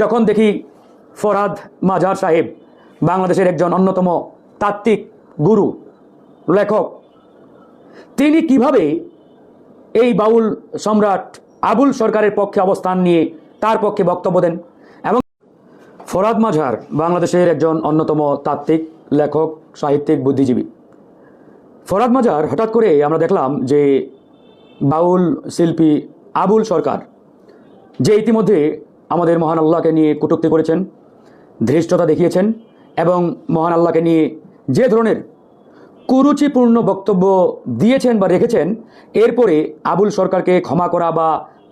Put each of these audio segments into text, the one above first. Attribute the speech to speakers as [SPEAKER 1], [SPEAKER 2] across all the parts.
[SPEAKER 1] যখন দেখি ফরহাদ মাজার সাহেব বাংলাদেশের একজন অন্যতম তাত্ত্বিক গুরু লেখক, তিনি কিভাবে এই বাউল সম্রাট আবুল সরকারের পক্ষে অবস্থান নিয়ে তার পক্ষে বক্তব্য দেন। এবং ফরহাদ মাজার বাংলাদেশের একজন অন্যতম তাত্ত্বিক লেখক, সাহিত্যিক, বুদ্ধিজীবী। ফরহাদ মাজার হঠাৎ করে আমরা দেখলাম যে বাউল শিল্পী আবুল সরকার, যে ইতিমধ্যে আমাদের মহান আল্লাহকে নিয়ে কটূক্তি করেছেন, ধৃষ্টতা দেখিয়েছেন এবং মহান আল্লাহকে নিয়ে যে ধরনের কুরুচিপূর্ণ বক্তব্য দিয়েছেন বা রেখেছেন, এরপরে আবুল সরকারকে ক্ষমা করা বা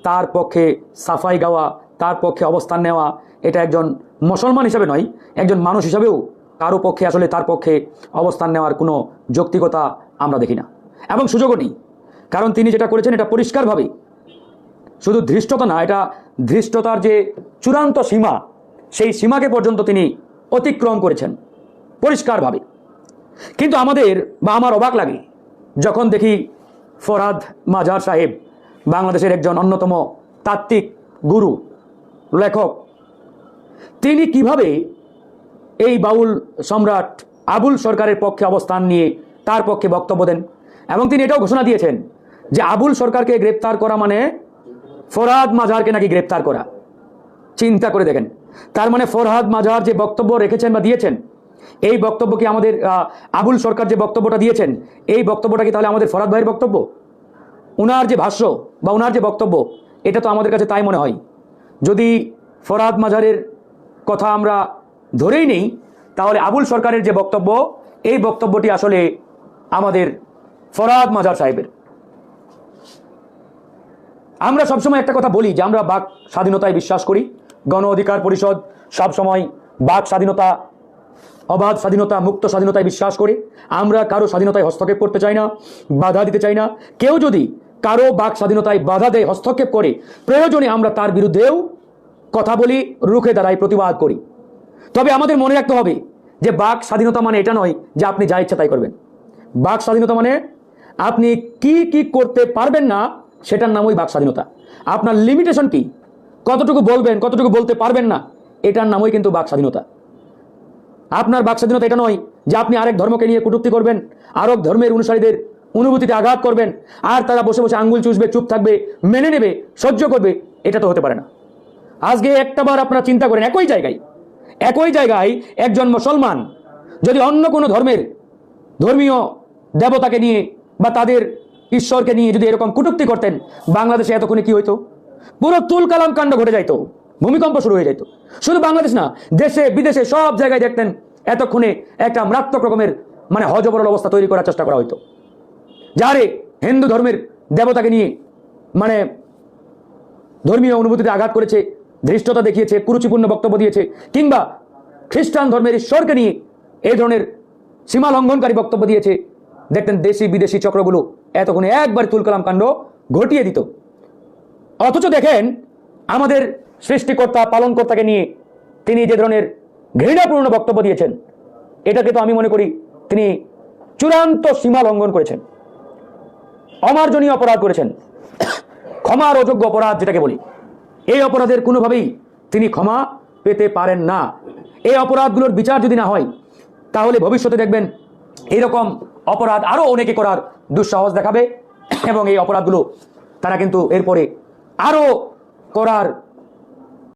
[SPEAKER 1] তার পক্ষে সাফাই গাওয়া, তার পক্ষে অবস্থান নেওয়া, এটা একজন মুসলমান হিসাবে নয়, একজন মানুষ হিসাবেও কারো পক্ষে আসলে তার পক্ষে অবস্থান নেওয়ার কোনো যৌক্তিকতা আমরা দেখি না এবং সুযোগও নেই। কারণ তিনি যেটা করেছেন এটা পরিষ্কারভাবে শুধু ধৃষ্টতা না, এটা ধৃষ্টতার যে চূড়ান্ত সীমা, সেই সীমাকে পর্যন্ত তিনি অতিক্রম করেছেন পরিষ্কারভাবে। কিন্তু আমাদের বা আমার অবাক লাগে যখন দেখি ফরহাদ মাজার সাহেব বাংলাদেশের একজন অন্যতম তাত্ত্বিক গুরু লেখক, তিনি কিভাবে এই বাউল সম্রাট আবুল সরকারের পক্ষে অবস্থান নিয়ে তার পক্ষে বক্তব্য দেন। এবং তিনি এটাও ঘোষণা দিয়েছেন যে আবুল সরকারকে গ্রেপ্তার করা মানে ফরহাদ মাজারকে নাকি গ্রেপ্তার করা। চিন্তা করে দেখেন, তার মানে ফরহাদ মাজার যে বক্তব্য রেখেছেন বা দিয়েছেন, এই বক্তব্য কি আমাদের আবুল সরকার যে বক্তব্যটা দিয়েছেন, এই বক্তব্যটা কি তাহলে আমাদের ফরহাদ ভাইয়ের বক্তব্য? ওনার যে ভাষ্য বা ওনার যে বক্তব্য, এটা তো আমাদের কাছে তাই মনে হয়। যদি ফরহাদ মাজারের কথা আমরা ধরেই নেই, তাহলে আবুল সরকারের যে বক্তব্য, এই বক্তব্যটি আসলে আমাদের ফরহাদ মাজার সাহেবের। আমরা সবসময় একটা কথা বলি যে আমরা বাক স্বাধীনতায় বিশ্বাস করি। গণ অধিকার পরিষদ সবসময় বাক স্বাধীনতা, অবাধ স্বাধীনতা, মুক্ত স্বাধীনতায় বিশ্বাস করে। আমরা কারো স্বাধীনতায় হস্তক্ষেপ করতে চাই না, বাধা দিতে চাই না। কেউ যদি কারো বাক স্বাধীনতায় বাধা দেয়, হস্তক্ষেপ করে, প্রয়োজনে আমরা তার বিরুদ্ধেও কথা বলি, রুখে দাঁড়াই, প্রতিবাদ করি। তবে আমাদের মনে রাখতে হবে যে বাক স্বাধীনতা মানে এটা নয় যে আপনি যা ইচ্ছা তাই করবেন। বাক স্বাধীনতা মানে আপনি কি কি করতে পারবেন না, সেটার নামই বাক স্বাধীনতা। আপনার লিমিটেশন কি, কতটুকু বলবেন, কতটুকু বলতে পারবেন না, এটার নামই কিন্তু বাক স্বাধীনতা। আপনার বাক স্বাধীনতা এটা নয় যে আপনি আরেক ধর্মকে নিয়ে কটূক্তি করবেন, আরেক ধর্মের অনুসারীদের অনুভূতিতে আঘাত করবেন, আর তারা বসে বসে আঙ্গুল চুষবে, চুপ থাকবে, মেনে নেবে, সহ্য করবে। এটা তো হতে পারে না। আজকে একটাবার আপনারা চিন্তা করেন, একই জায়গায় একজন মুসলমান যদি অন্য কোনো ধর্মের ধর্মীয় দেবতাকে নিয়ে বা তাদের ঈশ্বরকে নিয়ে যদি এরকম কটূক্তি করতেন, বাংলাদেশে এতক্ষণে কি হইতো? পুরো তুলকালাম কাণ্ড ঘটে যাইতো, ভূমিকম্প শুরু হয়ে যেত। শুধু বাংলাদেশ না, দেশে বিদেশে সব জায়গায় দেখতেন এতক্ষণে একটা মারাত্মক রকমের মানে হজবরল অবস্থা তৈরি করার চেষ্টা করা হইতো। যারে হিন্দু ধর্মের দেবতাকে নিয়ে মানে ধর্মীয় অনুভূতিতে আঘাত করেছে, ধৃষ্টতা দেখিয়েছে, কুরুচিপূর্ণ বক্তব্য দিয়েছে, কিংবা খ্রিস্টান ধর্মের ঈশ্বরকে নিয়ে এই ধরনের সীমা লঙ্ঘনকারী বক্তব্য দিয়েছে, দেখতেন দেশি বিদেশি চক্রগুলো এতক্ষণে একবার তুলকালাম কাণ্ড ঘটিয়ে দিত। অথচ দেখেন আমাদের সৃষ্টিকর্তা পালনকর্তাকে নিয়ে তিনি যে ধরনের ঘৃণাপূর্ণ বক্তব্য দিয়েছেন, এটাকে তো আমি মনে করি তিনি চূড়ান্ত সীমা লঙ্ঘন করেছেন, অমার্জনীয় অপরাধ করেছেন, ক্ষমার অযোগ্য অপরাধ যেটাকে বলি। এই অপরাধের কোনোভাবেই তিনি ক্ষমা পেতে পারেন না। এই অপরাধগুলোর বিচার যদি না হয়, তাহলে ভবিষ্যতে দেখবেন এরকম অপরাধ আরো অনেকে করার দুঃসাহস দেখাবে এবং এই অপরাধগুলো তারা কিন্তু এরপরে আরো করার